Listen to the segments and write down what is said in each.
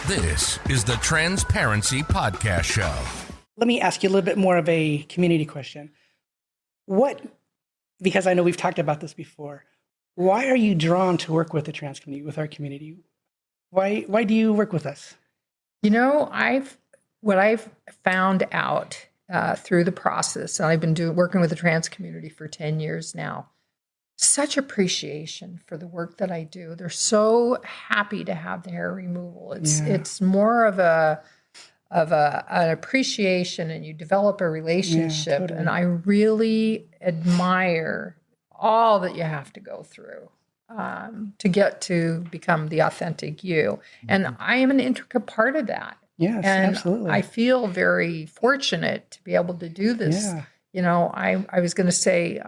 This is the Transparency Podcast Show. Let me ask you a little bit more of a community question. Because I know we've talked about this before, why are you drawn to work with the trans community, with our community? Why do you work with us? You know, what I've found out through the process, and I've been working with the trans community for 10 years now, such appreciation for the work that I do. They're so happy to have the hair removal. It's more of an appreciation, and you develop a relationship. Totally. And I really admire all that you have to go through to get to become the authentic you. And I am an intricate part of that. Yes, and absolutely. I feel very fortunate to be able to do this. Yeah. You know, I was going to say,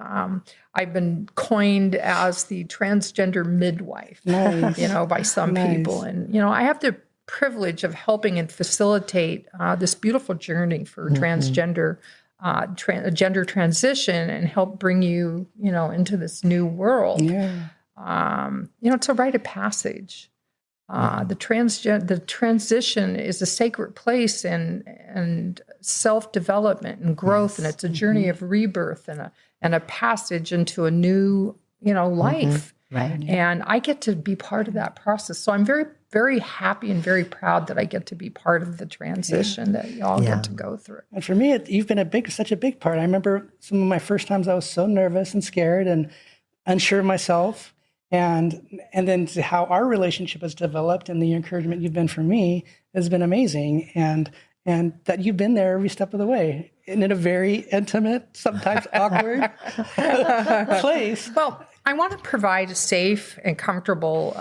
I've been coined as the transgender midwife, nice. You know, by some people. And, you know, I have the privilege of helping and facilitate this beautiful journey for transgender, gender transition, and help bring you, you know, into this new world. Yeah. You know, it's a rite of passage. The transition is a sacred place and self-development and growth, and it's a journey of rebirth and a passage into a new, you know, life. Right. And I get to be part of that process. So I'm very, very happy and very proud that I get to be part of the transition that y'all get to go through. And for me, you've been such a big part. I remember some of my first times I was so nervous and scared and unsure of myself. And then to how our relationship has developed, and the encouragement you've been for me has been amazing. And that you've been there every step of the way, and in a very intimate, sometimes awkward place. Well, I want to provide a safe and comfortable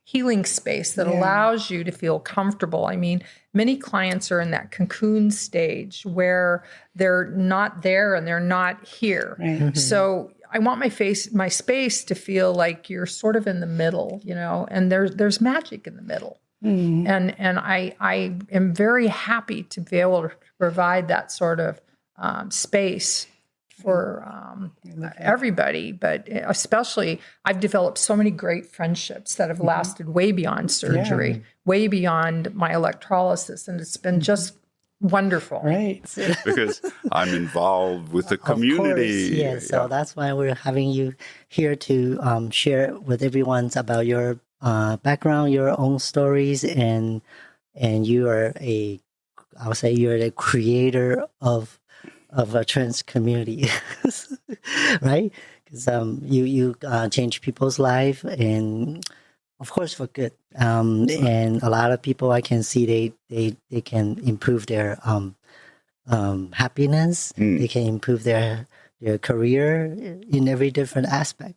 healing space that allows you to feel comfortable. I mean, many clients are in that cocoon stage where they're not there and they're not here. Right. Mm-hmm. So I want my space to feel like you're sort of in the middle, you know, and there's magic in the middle. Mm-hmm. And I am very happy to be able to provide that sort of space for everybody, but especially I've developed so many great friendships that have lasted way beyond surgery, way beyond my electrolysis, and it's been just wonderful. Right. Because I'm involved with the community. Of course, yes. So that's why we're having you here to share with everyone about your background, your own stories, and you are I would say you're the creator of a trans community, right? Because you change people's life, and of course for good. And a lot of people I can see they can improve their happiness. They can improve their career in every different aspect.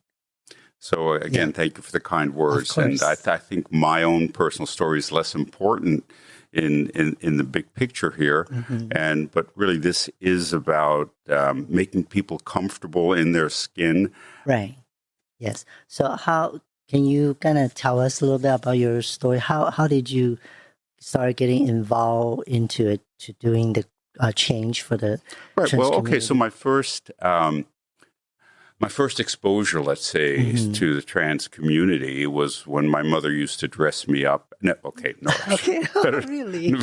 So again, thank you for the kind words. And I think my own personal story is less important in the big picture here. Mm-hmm. But really this is about making people comfortable in their skin. Right. Yes. So how can you kind of tell us a little bit about your story? How did you start getting involved into it, to doing the change for the right? Well, community? Okay. So my first exposure, let's say, to the trans community was when my mother used to dress me up. No. Okay. Really?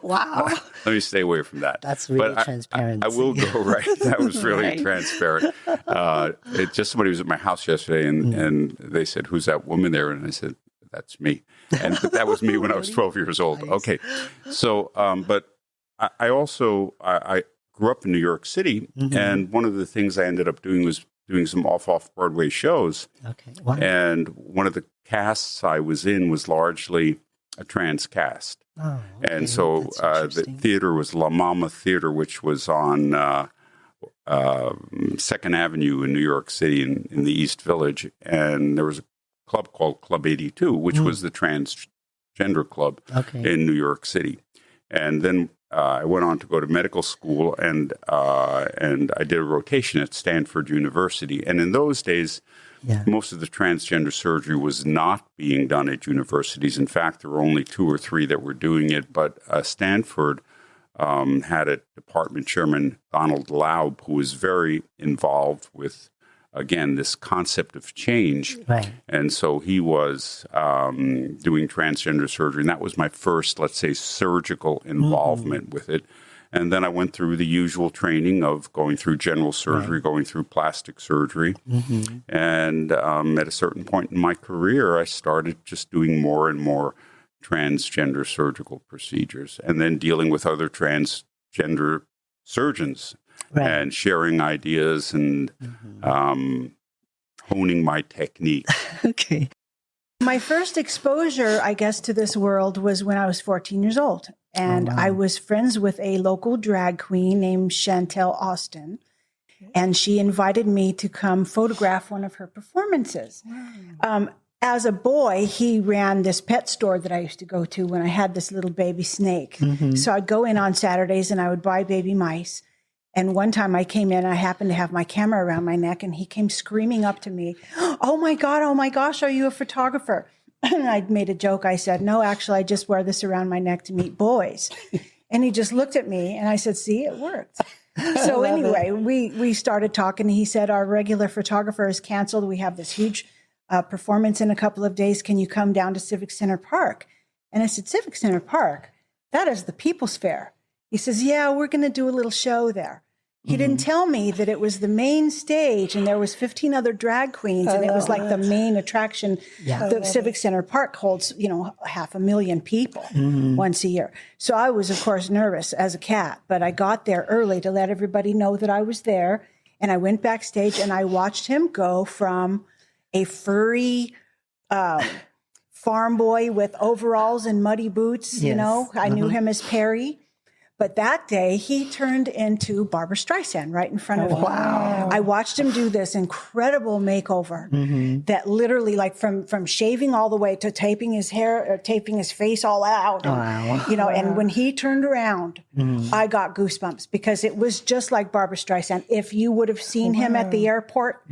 Wow. Let me stay away from that. That's really transparent. I will go right. That was really transparent. Somebody was at my house yesterday, and they said, "Who's that woman there?" And I said, "That's me." But that was me when I was 12 years old. Nice. Okay. So, but I also grew up in New York City, and one of the things I ended up doing was doing some off-Broadway shows. Okay. Wow. And one of the casts I was in was largely a trans cast. Oh, okay. And so the theater was La Mama Theater, which was on 2nd Avenue in New York City in the East Village. And there was a club called Club 82, which was the transgender club in New York City. And then I went on to go to medical school, and I did a rotation at Stanford University. And in those days, most of the transgender surgery was not being done at universities. In fact, there were only 2 or 3 that were doing it. But Stanford had a department chairman, Donald Laub, who was very involved with again, this concept of change. Right. And so he was doing transgender surgery. And that was my first, let's say, surgical involvement with it. And then I went through the usual training of going through general surgery, going through plastic surgery. And at a certain point in my career, I started just doing more and more transgender surgical procedures, and then dealing with other transgender surgeons and sharing ideas and honing my technique. Okay. My first exposure, I guess, to this world was when I was 14 years old. And I was friends with a local drag queen named Chantel Austin. And she invited me to come photograph one of her performances. As a boy, he ran this pet store that I used to go to when I had this little baby snake. So I'd go in on Saturdays and I would buy baby mice. And one time I came in, I happened to have my camera around my neck, and he came screaming up to me, oh my gosh, are you a photographer? And I made a joke. I said, no, actually, I just wear this around my neck to meet boys. And he just looked at me and I said, see, it worked. So anyway, we started talking. He said, our regular photographer is canceled. We have this huge performance in a couple of days. Can you come down to Civic Center Park? And I said, Civic Center Park? That is the People's Fair. He says, yeah, we're going to do a little show there. He didn't tell me that it was the main stage and there was 15 other drag queens, and it was like the main attraction. The Civic Center Park holds, 500,000 people once a year. So I was, of course, nervous as a cat, but I got there early to let everybody know that I was there. And I went backstage and I watched him go from a furry farm boy with overalls and muddy boots. I knew him as Perry. But that day, he turned into Barbara Streisand right in front of me. Wow. I watched him do this incredible makeover that literally, like from shaving all the way to taping his hair, or taping his face all out. And when he turned around, I got goosebumps because it was just like Barbara Streisand. If you would have seen him at the airport,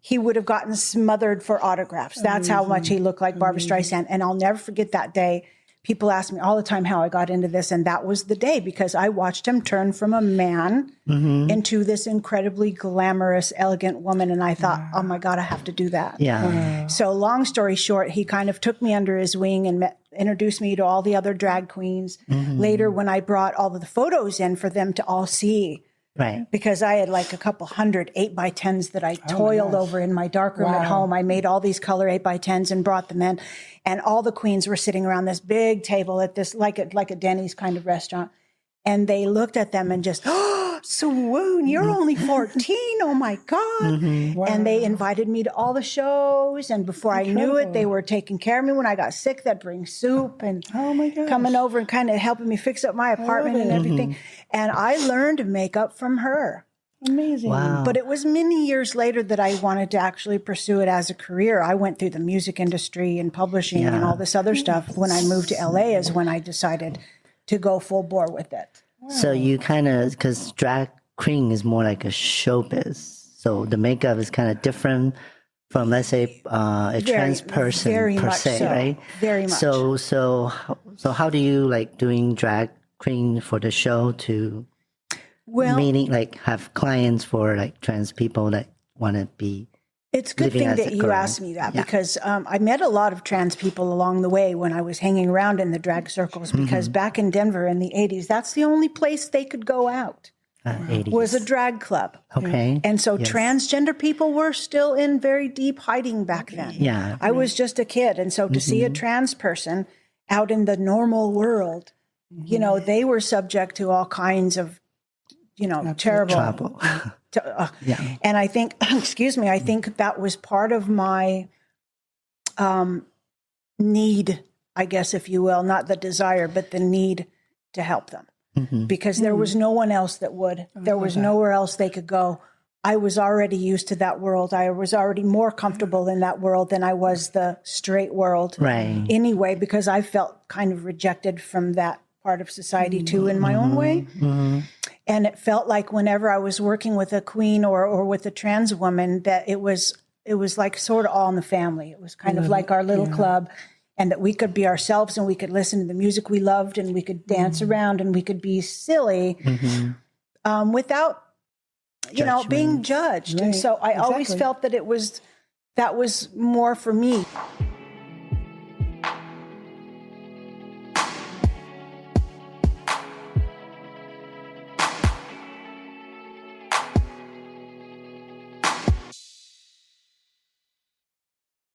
he would have gotten smothered for autographs. That's how much he looked like Barbara Streisand. And I'll never forget that day. People ask me all the time how I got into this, and that was the day, because I watched him turn from a man into this incredibly glamorous, elegant woman, and I thought, oh my God, I have to do that. So long story short, he kind of took me under his wing and introduced me to all the other drag queens. Later, when I brought all of the photos in for them to all see, because I had like a couple hundred 8x10s that I toiled over in my darkroom at home. I made all these color 8x10s and brought them in. And all the queens were sitting around this big table at this, like a Denny's kind of restaurant. And they looked at them and just, oh, swoon, you're only 14. Oh my God. And they invited me to all the shows. And before I knew it, they were taking care of me. When I got sick, they'd bring soup and coming over and kind of helping me fix up my apartment and everything. And I learned makeup from her. Amazing. Wow. But it was many years later that I wanted to actually pursue it as a career. I went through the music industry and publishing and all this other stuff. When I moved to LA is when I decided to go full bore with it. So you kind of, because drag queen is more like a showbiz. So the makeup is kind of different from, let's say, a trans person per se, right? Very much. So how do you like doing drag queen for the show to... meaning like have clients for like trans people that want to be. It's a good thing that you asked me that because I met a lot of trans people along the way when I was hanging around in the drag circles, because back in Denver in the 80s, that's the only place they could go out. 80s. Was a drag club. Okay. And so transgender people were still in very deep hiding back then. Yeah. I was just a kid. And so to see a trans person out in the normal world, they were subject to all kinds of terrible trouble. And I think, I think that was part of my need, I guess, if you will, not the desire, but the need to help them. Because there was no one else that would. There was nowhere else they could go. I was already used to that world. I was already more comfortable in that world than I was the straight world. Right. Anyway, because I felt kind of rejected from that part of society too in my own way. And it felt like whenever I was working with a queen or with a trans woman, that it was like sort of all in the family. It was kind of like our little club, and that we could be ourselves and we could listen to the music we loved and we could dance around and we could be silly without you know, being judged. And Right. so I always Exactly. felt that that was more for me.